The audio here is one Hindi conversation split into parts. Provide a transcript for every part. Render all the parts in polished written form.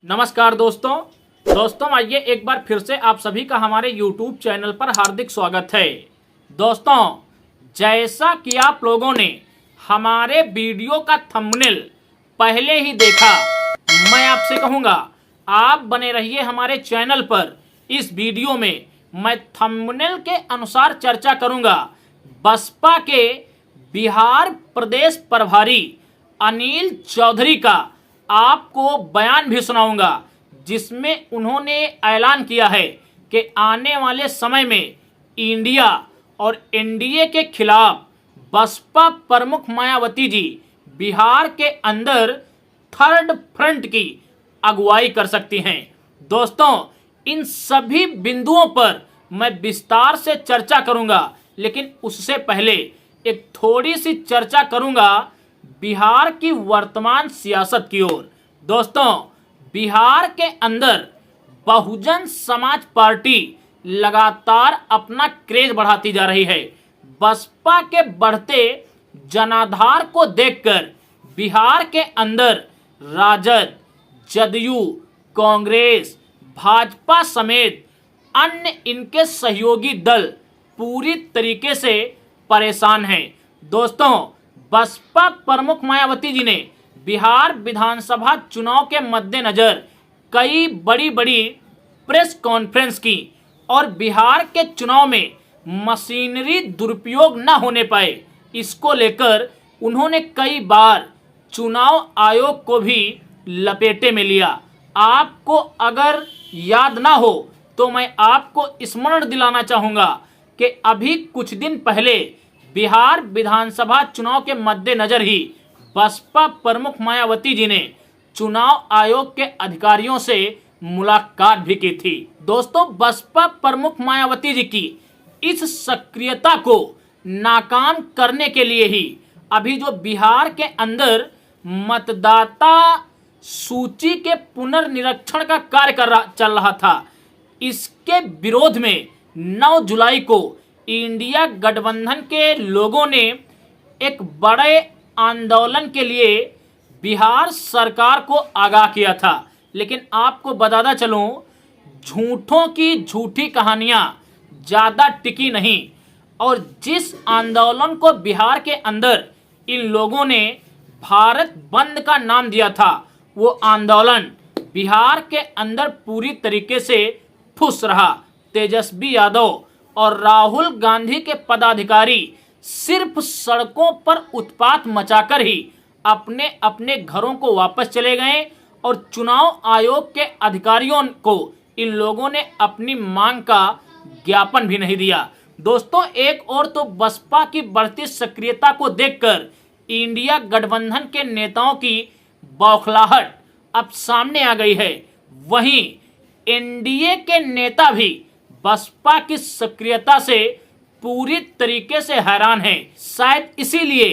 नमस्कार दोस्तों आइए एक बार फिर से आप सभी का हमारे YouTube चैनल पर हार्दिक स्वागत है। दोस्तों, जैसा कि आप लोगों ने हमारे वीडियो का थंबनेल पहले ही देखा, मैं आपसे कहूँगा आप बने रहिए हमारे चैनल पर। इस वीडियो में मैं थंबनेल के अनुसार चर्चा करूँगा बसपा के बिहार प्रदेश प्रभारी अनिल चौधरी का आपको बयान भी सुनाऊंगा, जिसमें उन्होंने ऐलान किया है कि आने वाले समय में इंडिया और एनडीए के खिलाफ बसपा प्रमुख मायावती जी बिहार के अंदर थर्ड फ्रंट की अगुवाई कर सकती हैं। दोस्तों, इन सभी बिंदुओं पर मैं विस्तार से चर्चा करूंगा, लेकिन उससे पहले एक थोड़ी सी चर्चा करूंगा बिहार की वर्तमान सियासत की ओर। दोस्तों, बिहार के अंदर बहुजन समाज पार्टी लगातार अपना क्रेज बढ़ाती जा रही है। बसपा के बढ़ते जनाधार को देखकर बिहार के अंदर राजद, जदयू, कांग्रेस, भाजपा समेत अन्य इनके सहयोगी दल पूरी तरीके से परेशान हैं। दोस्तों, बसपा प्रमुख मायावती जी ने बिहार विधानसभा चुनाव के मद्देनजर कई बड़ी प्रेस कॉन्फ्रेंस की और बिहार के चुनाव में मशीनरी दुरुपयोग न होने पाए, इसको लेकर उन्होंने कई बार चुनाव आयोग को भी लपेटे में लिया। आपको अगर याद ना हो तो मैं आपको स्मरण दिलाना चाहूँगा कि अभी कुछ दिन पहले बिहार विधानसभा चुनाव के मद्देनजर ही बसपा प्रमुख मायावती जी ने चुनाव आयोग के अधिकारियों से मुलाकात भी की थी। दोस्तों, बसपा प्रमुख मायावती जी की इस सक्रियता को नाकाम करने के लिए ही अभी जो बिहार के अंदर मतदाता सूची के पुनर्निरीक्षण का कार्य चल रहा था, इसके विरोध में 9 जुलाई को इंडिया गठबंधन के लोगों ने एक बड़े आंदोलन के लिए बिहार सरकार को आगाह किया था। लेकिन आपको बताता चलूं, झूठों की झूठी कहानियां ज़्यादा टिकी नहीं, और जिस आंदोलन को बिहार के अंदर इन लोगों ने भारत बंद का नाम दिया था, वो आंदोलन बिहार के अंदर पूरी तरीके से फुस रहा। तेजस्वी यादव और राहुल गांधी के पदाधिकारी सिर्फ सड़कों पर उत्पात मचाकर ही अपने अपने घरों को वापस चले गए, और चुनाव आयोग के अधिकारियों को इन लोगों ने अपनी मांग का ज्ञापन भी नहीं दिया। दोस्तों, एक और तो बसपा की बढ़ती सक्रियता को देखकर इंडिया गठबंधन के नेताओं की बौखलाहट अब सामने आ गई है, वहीं एनडीए के नेता भी बसपा की सक्रियता से पूरी तरीके से हैरान हैं। शायद इसीलिए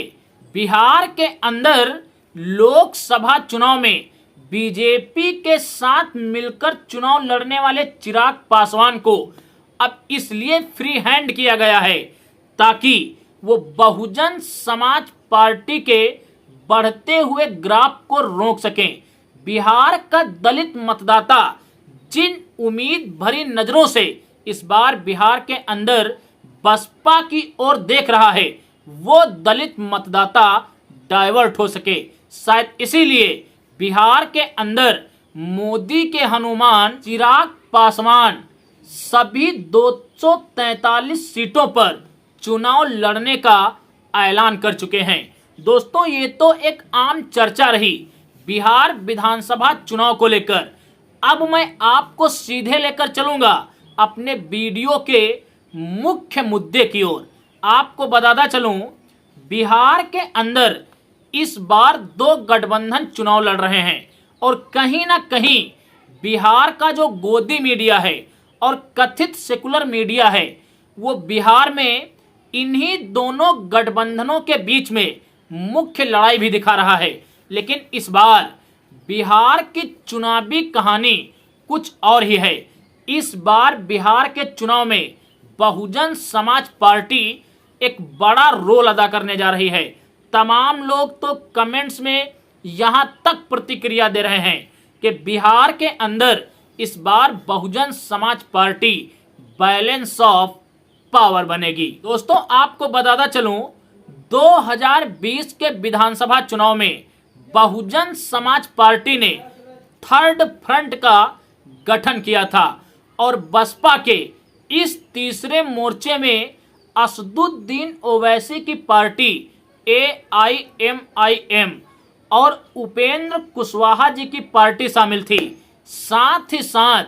बिहार के अंदर लोकसभा चुनाव में बीजेपी के साथ मिलकर चुनाव लड़ने वाले चिराग पासवान को अब इसलिए फ्री हैंड किया गया है ताकि वो बहुजन समाज पार्टी के बढ़ते हुए ग्राफ को रोक सकें। बिहार का दलित मतदाता जिन उम्मीद भरी नजरों से इस बार बिहार के अंदर बसपा की ओर देख रहा है, वो दलित मतदाता डाइवर्ट हो सके। शायद इसीलिए बिहार के अंदर मोदी के हनुमान चिराग पासवान सभी 243 सीटों पर चुनाव लड़ने का ऐलान कर चुके हैं। दोस्तों, ये तो एक आम चर्चा रही बिहार विधानसभा चुनाव को लेकर। अब मैं आपको सीधे लेकर चलूंगा अपने वीडियो के मुख्य मुद्दे की ओर। आपको बताता चलूं, बिहार के अंदर इस बार 2 गठबंधन चुनाव लड़ रहे हैं, और कहीं ना कहीं बिहार का जो गोदी मीडिया है और कथित सेकुलर मीडिया है, वो बिहार में इन्हीं दोनों गठबंधनों के बीच में मुख्य लड़ाई भी दिखा रहा है। लेकिन इस बार बिहार की चुनावी कहानी कुछ और ही है। इस बार बिहार के चुनाव में बहुजन समाज पार्टी एक बड़ा रोल अदा करने जा रही है। तमाम लोग तो कमेंट्स में यहाँ तक प्रतिक्रिया दे रहे हैं कि बिहार के अंदर इस बार Bahujan Samaj party balance of power बनेगी। दोस्तों आपको बताता चलूं 2020 के विधानसभा चुनाव में बहुजन समाज पार्टी ने थर्ड फ्रंट का गठन किया था और बसपा के इस तीसरे मोर्चे में असदुद्दीन ओवैसी की पार्टी AIMIM और उपेंद्र कुशवाहा जी की पार्टी शामिल थी। साथ ही साथ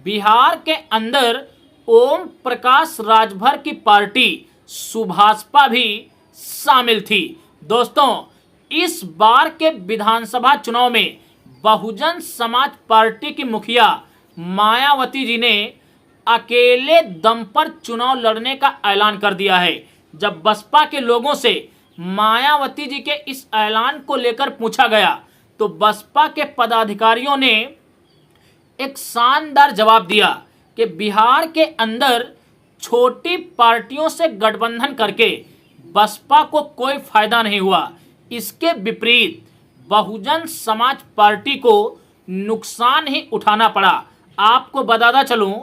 बिहार के अंदर ओम प्रकाश राजभर की पार्टी सुभाषपा भी शामिल थी। दोस्तों इस बार के विधानसभा चुनाव में बहुजन समाज पार्टी की मुखिया मायावती जी ने अकेले दम पर चुनाव लड़ने का ऐलान कर दिया है। जब बसपा के लोगों से मायावती जी के इस ऐलान को लेकर पूछा गया तो बसपा के पदाधिकारियों ने एक शानदार जवाब दिया कि बिहार के अंदर छोटी पार्टियों से गठबंधन करके बसपा को कोई फायदा नहीं हुआ। इसके विपरीत बहुजन समाज पार्टी को नुकसान ही उठाना पड़ा। आपको बताता चलूं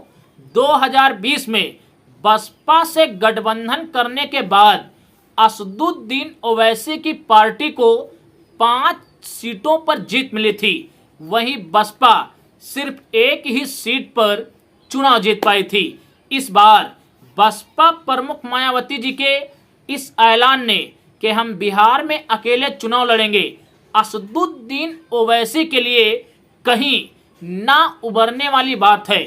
2020 में बसपा से गठबंधन करने के बाद असदुद्दीन ओवैसी की पार्टी को 5 सीटों पर जीत मिली थी। वहीं बसपा सिर्फ एक ही सीट पर चुनाव जीत पाई थी। इस बार बसपा प्रमुख मायावती जी के इस ऐलान ने कि हम बिहार में अकेले चुनाव लड़ेंगे असदुद्दीन ओवैसी के लिए कहीं ना उबरने वाली बात है।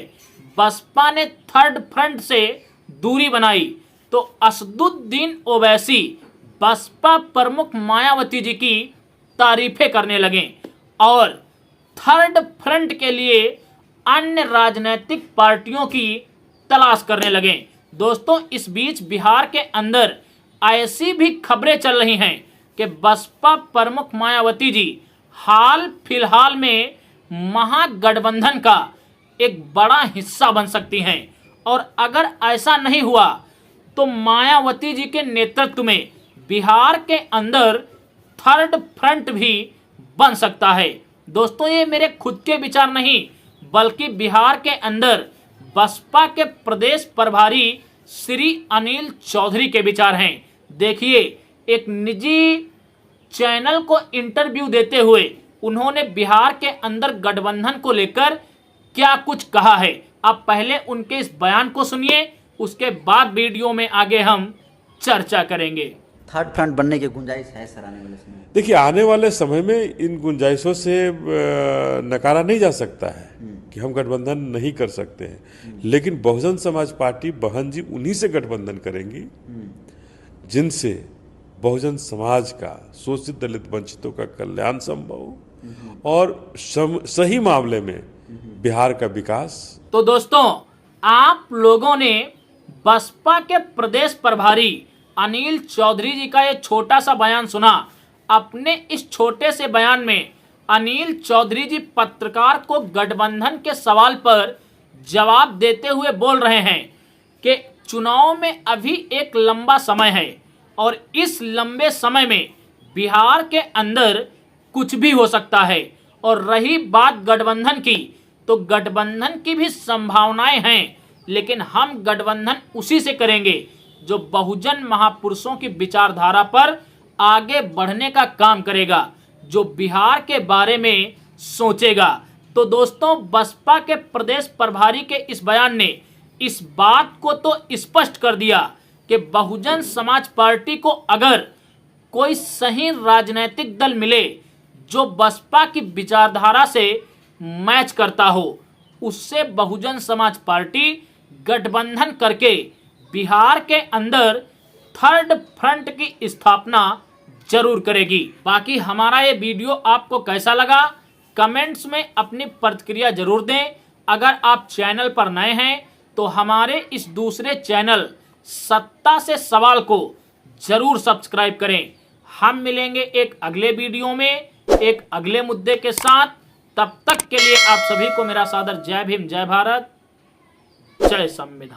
बसपा ने थर्ड फ्रंट से दूरी बनाई तो असदुद्दीन ओवैसी बसपा प्रमुख मायावती जी की तारीफें करने लगे और थर्ड फ्रंट के लिए अन्य राजनीतिक पार्टियों की तलाश करने लगे। दोस्तों इस बीच बिहार के अंदर ऐसी भी खबरें चल रही हैं कि बसपा प्रमुख मायावती जी हाल फिलहाल में महागठबंधन का एक बड़ा हिस्सा बन सकती हैं और अगर ऐसा नहीं हुआ तो मायावती जी के नेतृत्व में बिहार के अंदर थर्ड फ्रंट भी बन सकता है। दोस्तों ये मेरे खुद के विचार नहीं बल्कि बिहार के अंदर बसपा के प्रदेश प्रभारी श्री अनिल चौधरी के विचार हैं। देखिए एक निजी चैनल को इंटरव्यू देते हुए उन्होंने बिहार के अंदर गठबंधन को लेकर क्या कुछ कहा है। आप पहले उनके इस बयान को सुनिए, उसके बाद वीडियो में आगे हम चर्चा करेंगे। थर्ड फ्रंट बनने की गुंजाइश है सर आने वाले समय? देखिए आने वाले समय में इन गुंजाइशों से नकारा नहीं जा सकता है कि हम गठबंधन नहीं कर सकते हैं, लेकिन बहुजन समाज पार्टी बहन जी उन्हीं से गठबंधन करेंगी जिनसे बहुजन समाज का, शोषित दलित वंचितों का कल्याण संभव हो और सही मामले में बिहार का विकास। तो दोस्तों आप लोगों ने बसपा के प्रदेश प्रभारी अनिल चौधरी जी का ये छोटा सा बयान सुना। अपने इस छोटे से बयान में अनिल चौधरी जी पत्रकार को गठबंधन के सवाल पर जवाब देते हुए बोल रहे हैं कि चुनाव में अभी एक लंबा समय है और इस लंबे समय में बिहार के अंदर कुछ भी हो सकता है। और रही बात गठबंधन की तो गठबंधन की भी संभावनाएं हैं, लेकिन हम गठबंधन उसी से करेंगे जो बहुजन महापुरुषों की विचारधारा पर आगे बढ़ने का काम करेगा, जो बिहार के बारे में सोचेगा। तो दोस्तों बसपा के प्रदेश प्रभारी के इस बयान ने इस बात को तो स्पष्ट कर दिया कि बहुजन समाज पार्टी को अगर कोई सही राजनीतिक दल मिले जो बसपा की विचारधारा से मैच करता हो, उससे बहुजन समाज पार्टी गठबंधन करके बिहार के अंदर थर्ड फ्रंट की स्थापना जरूर करेगी। बाकी हमारा ये वीडियो आपको कैसा लगा कमेंट्स में अपनी प्रतिक्रिया जरूर दें। अगर आप चैनल पर नए हैं तो हमारे इस दूसरे चैनल सत्ता से सवाल को जरूर सब्सक्राइब करें। हम मिलेंगे एक अगले वीडियो में एक अगले मुद्दे के साथ। तब तक के लिए आप सभी को मेरा सादर जय भीम, जय भारत, जय संविधान।